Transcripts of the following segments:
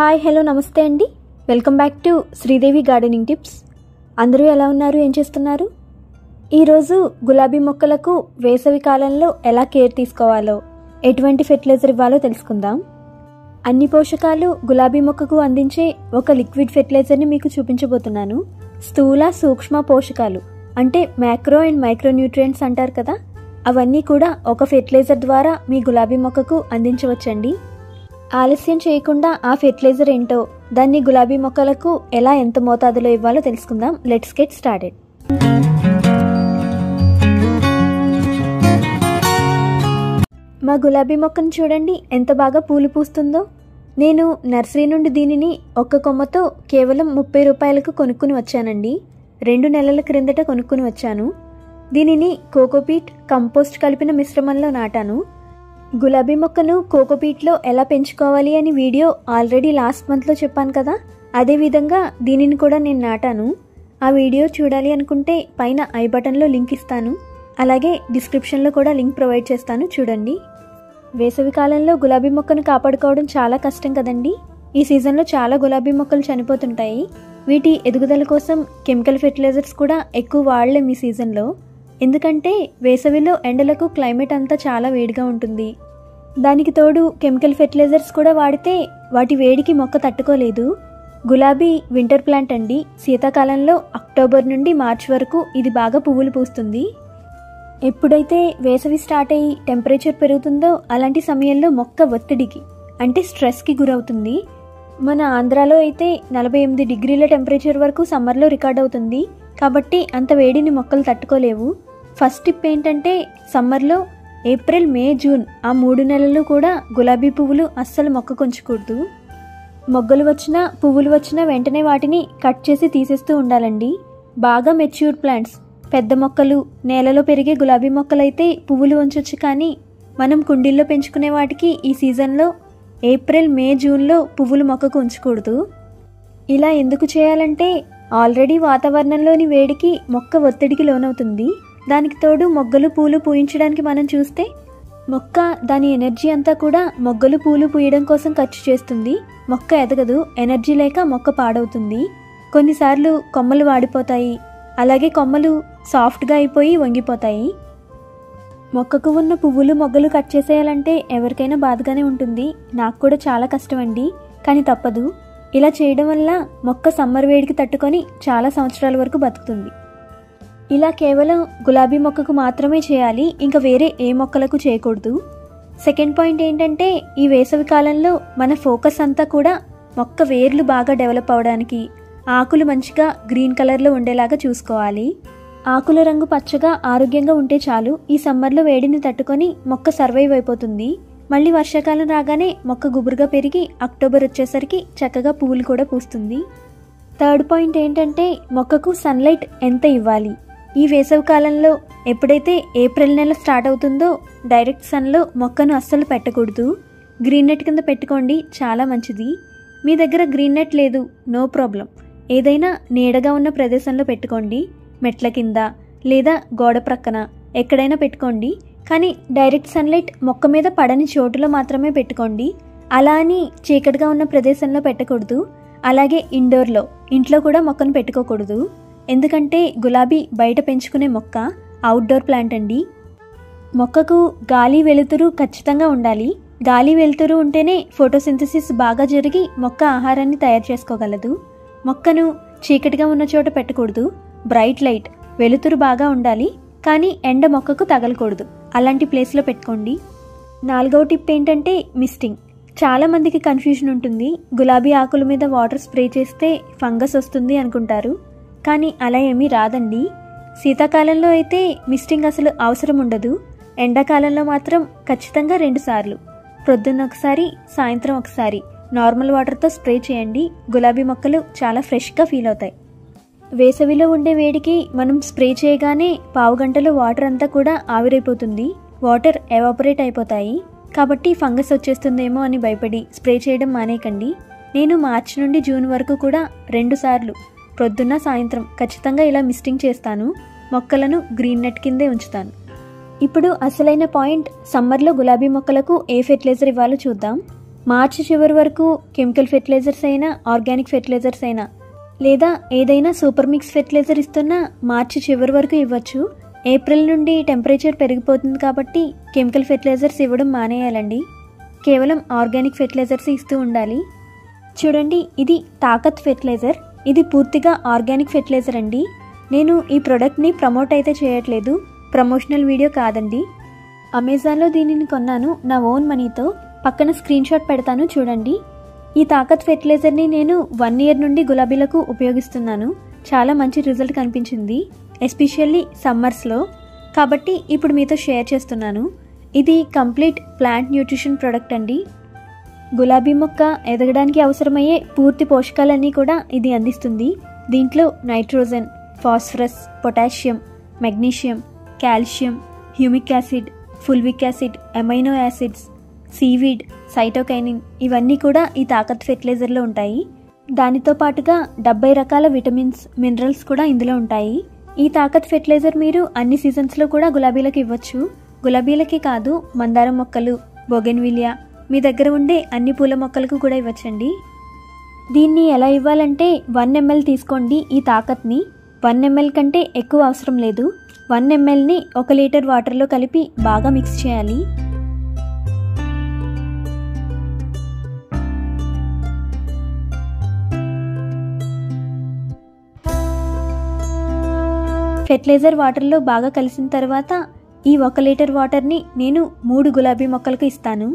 Hi hello నమస్తే అండి. Welcome back to Sridevi gardening tips. అందరూ ఎలా ఉన్నారు, ఏం చేస్తున్నారు? ఈరోజు గులాబీ మొక్కలకు వేసవి కాలంలో ఎలా కేర్ తీసుకోవాలో, ఎటువంటి ఫెర్టిలైజర్ ఇవ్వాలో తెలుసుకుందాం. అన్ని పోషకాలు గులాబీ మొక్కకు అందించే ఒక లిక్విడ్ ఫెర్టిలైజర్ని మీకు చూపించబోతున్నాను. స్థూల సూక్ష్మ పోషకాలు అంటే మ్యాక్రో అండ్ మైక్రో న్యూట్రియంట్స్ అంటారు కదా, అవన్నీ కూడా ఒక ఫెర్టిలైజర్ ద్వారా మీ గులాబీ మొక్కకు అందించవచ్చండి. ఆలస్యం చేయకుండా ఆ ఫెర్టిలైజర్ ఏంటో, దాన్ని గులాబీ మొక్కలకు ఎలా ఎంత మోతాదులో ఇవ్వాలో తెలుసుకుందాం. Let's get started. మా గులాబీ మొక్కను చూడండి ఎంత బాగా పూలు పూస్తుందో. నేను నర్సరీ నుండి దీనిని ఒక్క కొమ్మతో కేవలం 30 రూపాయలకు కొనుక్కుని వచ్చానండి. 2 నెలల క్రిందట కొనుక్కుని వచ్చాను. దీనిని కోకోపీట్, కంపోస్ట్ కలిపిన మిశ్రమంలో నాటాను. గులాబీ మొక్కను కోకోపీట్లో ఎలా పెంచుకోవాలి అని వీడియో ఆల్రెడీ లాస్ట్ మంత్లో చెప్పాను కదా, అదేవిధంగా దీనిని కూడా నేను నాటాను. ఆ వీడియో చూడాలి అనుకుంటే పైన ఐ బటన్లో లింక్ ఇస్తాను, అలాగే డిస్క్రిప్షన్లో కూడా లింక్ ప్రొవైడ్ చేస్తాను, చూడండి. వేసవి కాలంలో గులాబీ మొక్కను కాపాడుకోవడం చాలా కష్టం కదండి. ఈ సీజన్లో చాలా గులాబీ మొక్కలు చనిపోతుంటాయి. వీటి ఎదుగుదల కోసం కెమికల్ ఫెర్టిలైజర్స్ కూడా ఎక్కువ వాడలేం ఈ సీజన్లో. ఎందుకంటే వేసవిలో ఎండలకు క్లైమేట్ అంతా చాలా వేడిగా ఉంటుంది. దానికి తోడు కెమికల్ ఫెర్టిలైజర్స్ కూడా వాడితే వాటి వేడికి మొక్క తట్టుకోలేదు. గులాబీ వింటర్ ప్లాంట్ అండి. శీతాకాలంలో అక్టోబర్ నుండి మార్చ్ వరకు ఇది బాగా పువ్వులు పూస్తుంది. ఎప్పుడైతే వేసవి స్టార్ట్ అయ్యి టెంపరేచర్ పెరుగుతుందో అలాంటి సమయంలో మొక్క ఒత్తిడికి అంటే స్ట్రెస్కి గురవుతుంది. మన ఆంధ్రాలో అయితే 48 డిగ్రీల టెంపరేచర్ వరకు సమ్మర్లో రికార్డ్ అవుతుంది. కాబట్టి అంత వేడిని మొక్కలు తట్టుకోలేవు. ఫస్ట్ టిప్ ఏంటంటే, సమ్మర్లో ఏప్రిల్, మే, జూన్ ఆ 3 నెలలు కూడా గులాబీ పువ్వులు అస్సలు మొక్కకు ఉంచకూడదు. మొగ్గలు వచ్చినా పువ్వులు వచ్చినా వెంటనే వాటిని కట్ చేసి తీసేస్తూ ఉండాలండి. బాగా మెచ్యూర్డ్ ప్లాంట్స్, పెద్ద మొక్కలు, నేలలో పెరిగే గులాబీ మొక్కలైతే పువ్వులు ఉంచొచ్చు, కానీ మనం కుండీల్లో పెంచుకునే వాటికి ఈ సీజన్లో ఏప్రిల్, మే, జూన్లో పువ్వులు మొక్కకు ఉంచకూడదు. ఇలా ఎందుకు చేయాలంటే, ఆల్రెడీ వాతావరణంలోని వేడికి మొక్క ఒత్తిడికి లోనవుతుంది. దానికి తోడు మొగ్గలు పూలు పూయించడానికి మనం చూస్తే మొక్క దాని ఎనర్జీ అంతా కూడా మొగ్గలు పూలు పూయడం కోసం ఖర్చు చేస్తుంది. మొక్క ఎదగదు, ఎనర్జీ లేక మొక్క పాడవుతుంది. కొన్నిసార్లు కొమ్మలు వాడిపోతాయి, అలాగే కొమ్మలు సాఫ్ట్గా అయిపోయి వంగిపోతాయి. మొక్కకు ఉన్న పువ్వులు మొగ్గలు కట్ చేసేయాలంటే ఎవరికైనా బాధగానే ఉంటుంది. నాకు కూడా చాలా కష్టం అండి, కానీ తప్పదు. ఇలా చేయడం వల్ల మొక్క సమ్మర్ వేడికి తట్టుకొని చాలా సంవత్సరాల వరకు బతుకుతుంది. ఇలా కేవలం గులాబీ మొక్కకు మాత్రమే చేయాలి, ఇంకా వేరే ఏ మొక్కలకు చేయకూడదు. సెకండ్ పాయింట్ ఏంటంటే, ఈ వేసవి కాలంలో మన ఫోకస్ అంతా కూడా మొక్క వేర్లు బాగా డెవలప్ అవడానికి, ఆకులు మంచిగా గ్రీన్ కలర్లో ఉండేలాగా చూసుకోవాలి. ఆకుల రంగు పచ్చగా ఆరోగ్యంగా ఉంటే చాలు, ఈ సమ్మర్లో వేడిని తట్టుకొని మొక్క సర్వైవ్ అయిపోతుంది. మళ్ళీ వర్షాకాలం రాగానే మొక్క గుబురుగా పెరిగి అక్టోబర్ వచ్చేసరికి చక్కగా పువ్వులు కూడా పూస్తుంది. థర్డ్ పాయింట్ ఏంటంటే, మొక్కకు సన్లైట్ ఎంత ఇవ్వాలి. ఈ వేసవి కాలంలో ఎప్పుడైతే ఏప్రిల్ నెల స్టార్ట్ అవుతుందో డైరెక్ట్ సన్లో మొక్కను అస్సలు పెట్టకూడదు. గ్రీన్ నెట్ కింద పెట్టుకోండి, చాలా మంచిది. మీ దగ్గర గ్రీన్ నెట్ లేదు, నో ప్రాబ్లం. ఏదైనా నీడగా ఉన్న ప్రదేశంలో పెట్టుకోండి. మెట్ల కింద లేదా గోడ ప్రక్కన ఎక్కడైనా పెట్టుకోండి, కానీ డైరెక్ట్ సన్లైట్ మొక్క మీద పడని చోటులో మాత్రమే పెట్టుకోండి. అలా అని చీకటిగా ఉన్న ప్రదేశంలో పెట్టకూడదు. అలాగే ఇండోర్లో, ఇంట్లో కూడా మొక్కను పెట్టుకోకూడదు. ఎందుకంటే గులాబీ బయట పెంచుకునే మొక్క, అవుట్డోర్ ప్లాంట్ అండి. మొక్కకు గాలి వెలుతురు ఖచ్చితంగా ఉండాలి. గాలి వెలుతురు ఉంటేనే ఫోటోసింథసిస్ బాగా జరిగి మొక్క ఆహారాన్ని తయారు చేసుకోగలదు. మొక్కను చీకటిగా ఉన్న చోట పెట్టకూడదు. బ్రైట్ లైట్, వెలుతురు బాగా ఉండాలి, కానీ ఎండ మొక్కకు తగలకూడదు. అలాంటి ప్లేస్లో పెట్టుకోండి. 4వ టిప్ ఏంటంటే మిస్టింగ్. చాలా మందికి కన్ఫ్యూజన్ ఉంటుంది. గులాబీ ఆకుల మీద వాటర్ స్ప్రే చేస్తే ఫంగస్ వస్తుంది అనుకుంటారు, కానీ అలా ఏమీ రాదండి. శీతాకాలంలో అయితే మిస్టింగ్ అసలు అవసరం ఉండదు. ఎండాకాలంలో మాత్రం ఖచ్చితంగా 2 సార్లు, ప్రొద్దున్న ఒకసారి, సాయంత్రం ఒకసారి నార్మల్ వాటర్తో స్ప్రే చేయండి. గులాబీ మొక్కలు చాలా ఫ్రెష్గా ఫీల్ అవుతాయి. వేసవిలో ఉండే వేడికి మనం స్ప్రే చేయగానే పావుగంటలో వాటర్ అంతా కూడా ఆవిరైపోతుంది, వాటర్ ఎవాపరేట్ అయిపోతాయి. కాబట్టి ఫంగస్ వచ్చేస్తుందేమో అని భయపడి స్ప్రే చేయడం మానేయకండి. నేను మార్చి నుండి జూన్ వరకు కూడా 2 సార్లు ప్రొద్దున్న సాయంత్రం ఖచ్చితంగా ఇలా మిస్టింగ్ చేస్తాను. మొక్కలను గ్రీన్ నెట్ కిందే ఉంచుతాను. ఇప్పుడు అసలైన పాయింట్, సమ్మర్లో గులాబీ మొక్కలకు ఏ ఫెర్టిలైజర్ ఇవ్వాలో చూద్దాం. మార్చి చివరి వరకు కెమికల్ ఫెర్టిలైజర్స్ అయినా ఆర్గానిక్ ఫెర్టిలైజర్స్ అయినా లేదా ఏదైనా సూపర్ మిక్స్ ఫెర్టిలైజర్ ఇస్తున్నా మార్చి చివరి వరకు ఇవ్వచ్చు. ఏప్రిల్ నుండి టెంపరేచర్ పెరిగిపోతుంది కాబట్టి కెమికల్ ఫెర్టిలైజర్స్ ఇవ్వడం మానేయాలండి. కేవలం ఆర్గానిక్ ఫెర్టిలైజర్స్ ఇస్తూ ఉండాలి. చూడండి, ఇది తాకత్ ఫెర్టిలైజర్. ఇది పూర్తిగా ఆర్గానిక్ ఫెర్టిలైజర్ అండి. నేను ఈ ప్రోడక్ట్ని ప్రమోట్ అయితే చేయట్లేదు, ప్రమోషనల్ వీడియో కాదండి. అమెజాన్లో దీనిని కొన్నాను నా ఓన్ మనీతో. పక్కన స్క్రీన్ షాట్ పెడతాను చూడండి. ఈ తాకత్ ఫెర్టిలైజర్ని నేను 1 year నుండి గులాబీలకు ఉపయోగిస్తున్నాను. చాలా మంచి రిజల్ట్ కనిపించింది, ఎస్పెషల్లీ సమ్మర్స్లో. కాబట్టి ఇప్పుడు మీతో షేర్ చేస్తున్నాను. ఇది కంప్లీట్ ప్లాంట్ న్యూట్రిషన్ ప్రోడక్ట్ అండి. గులాబీ మొక్క ఎదగడానికి అవసరమయ్యే పూర్తి పోషకాలన్నీ కూడా ఇది అందిస్తుంది. దీంట్లో nitrogen, phosphorus, potassium, magnesium, calcium, humic acid, fulvic acid, amino acids, seaweed, cytokinin ఇవన్నీ కూడా ఈ తాకత్ ఫెర్టిలైజర్లో ఉంటాయి. దానితో పాటుగా 70 రకాల విటమిన్స్, మినరల్స్ కూడా ఇందులో ఉంటాయి. ఈ తాకత్ ఫెర్టిలైజర్ మీరు అన్ని సీజన్స్లో కూడా గులాబీలకు ఇవ్వచ్చు. గులాబీలకి కాదు, మందారం మొక్కలు, బొగెన్విలియా, మీ దగ్గర ఉండే అన్ని పూల మొక్కలకు కూడా ఇవ్వచ్చండి. దీన్ని ఎలా ఇవ్వాలంటే 1 ml తీసుకోండి. ఈ తాకత్ని 1 ml కంటే ఎక్కువ అవసరం లేదు. 1 mlని 1 లీటర్ వాటర్లో కలిపి బాగా మిక్స్ చేయాలి. ఫెర్టిలైజర్ వాటర్లో బాగా కలిసిన తర్వాత ఈ 1 లీటర్ వాటర్ని నేను 3 గులాబీ మొక్కలకు ఇస్తాను.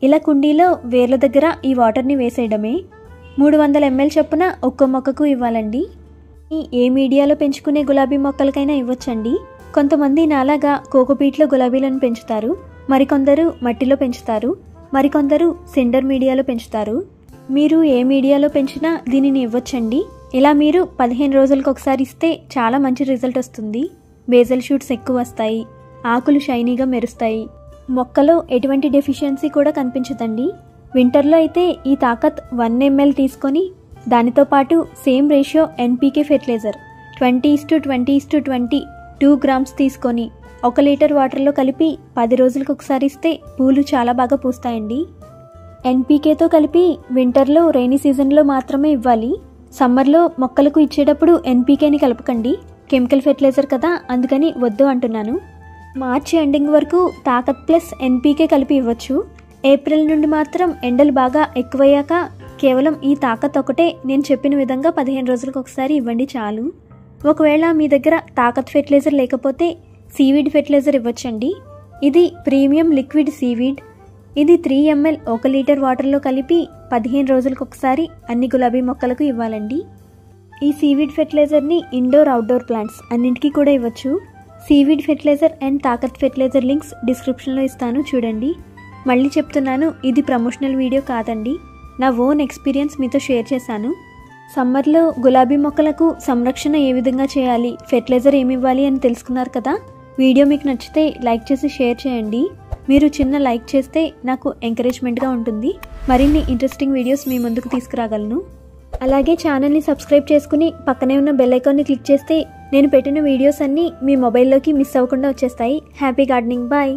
ఇలా కుండీలో వేర్ల దగ్గర ఈ వాటర్ని వేసేయడమే. 300 ml చొప్పున ఒక్కో మొక్కకు ఇవ్వాలండి. ఏ మీడియాలో పెంచుకునే గులాబీ మొక్కలకైనా ఇవ్వచ్చండి. కొంతమంది నాలాగా కోకోపీట్లో గులాబీలను పెంచుతారు, మరికొందరు మట్టిలో పెంచుతారు, మరికొందరు సిండర్ మీడియాలో పెంచుతారు. మీరు ఏ మీడియాలో పెంచినా దీనిని ఇవ్వచ్చండి. ఇలా మీరు 15 రోజులకు ఒకసారి ఇస్తే చాలా మంచి రిజల్ట్ వస్తుంది. బేజల్ షూట్స్ ఎక్కువ వస్తాయి, ఆకులు షైనీగా మెరుస్తాయి, మొక్కలో ఎటువంటి డెఫిషియన్సీ కూడా కనిపించదండి. వింటర్లో అయితే ఈ తాకత్ 1 ml తీసుకొని దానితో పాటు same ratio NPK fertiliser 20:20:20 2 grams తీసుకొని 1 లీటర్ వాటర్లో కలిపి 10 రోజులకు ఒకసారి ఇస్తే పూలు చాలా బాగా పూస్తాయండి. ఎన్పీకేతో కలిపి వింటర్లో రైనీ సీజన్లో మాత్రమే ఇవ్వాలి. సమ్మర్లో మొక్కలకు ఇచ్చేటప్పుడు ఎన్పీకేని కలపకండి, కెమికల్ ఫెర్టిలైజర్ కదా, అందుకని వద్దు అంటున్నాను. మార్చి ఎండింగ్ వరకు తాకత్ ప్లస్ ఎన్పీకే కలిపి ఇవ్వచ్చు. ఏప్రిల్ నుండి మాత్రం ఎండలు బాగా ఎక్కువయ్యాక కేవలం ఈ తాకత్ ఒకటే నేను చెప్పిన విధంగా 15 రోజులకు ఒకసారి ఇవ్వండి చాలు. ఒకవేళ మీ దగ్గర తాకత్ ఫెర్టిలైజర్ లేకపోతే సీవీడ్ ఫెర్టిలైజర్ ఇవ్వచ్చండి. ఇది ప్రీమియం లిక్విడ్ సీవీడ్. ఇది 3 ml 1 లీటర్ వాటర్లో కలిపి 15 రోజులకు ఒకసారి అన్ని గులాబీ మొక్కలకు ఇవ్వాలండి. ఈ సీవీడ్ ఫెర్టిలైజర్ని ఇండోర్ అవుట్డోర్ ప్లాంట్స్ అన్నింటికీ కూడా ఇవ్వచ్చు. సీవీడ్ ఫెర్టిలైజర్ అండ్ తాకత్ ఫెర్టిలైజర్ లింక్స్ డిస్క్రిప్షన్లో ఇస్తాను చూడండి. మళ్ళీ చెప్తున్నాను, ఇది ప్రమోషనల్ వీడియో కాదండి, నా ఓన్ ఎక్స్పీరియన్స్ మీతో షేర్ చేశాను. సమ్మర్లో గులాబీ మొక్కలకు సంరక్షణ ఏ విధంగా చేయాలి, ఫెర్టిలైజర్ ఏమి ఇవ్వాలి అని తెలుసుకున్నారు కదా. వీడియో మీకు నచ్చితే లైక్ చేసి షేర్ చేయండి. మీరు చిన్న లైక్ చేస్తే నాకు ఎంకరేజ్మెంట్గా ఉంటుంది. మరిన్ని ఇంట్రెస్టింగ్ వీడియోస్ మీ ముందుకు తీసుకురాగలను. అలాగే ఛానల్ని సబ్స్క్రైబ్ చేసుకుని పక్కనే ఉన్న బెల్ ఐకాన్ని క్లిక్ చేస్తే నేను పెట్టిన వీడియోస్ అన్నీ మీ మొబైల్లోకి మిస్ అవ్వకుండా వచ్చేస్తాయి. Happy gardening, bye.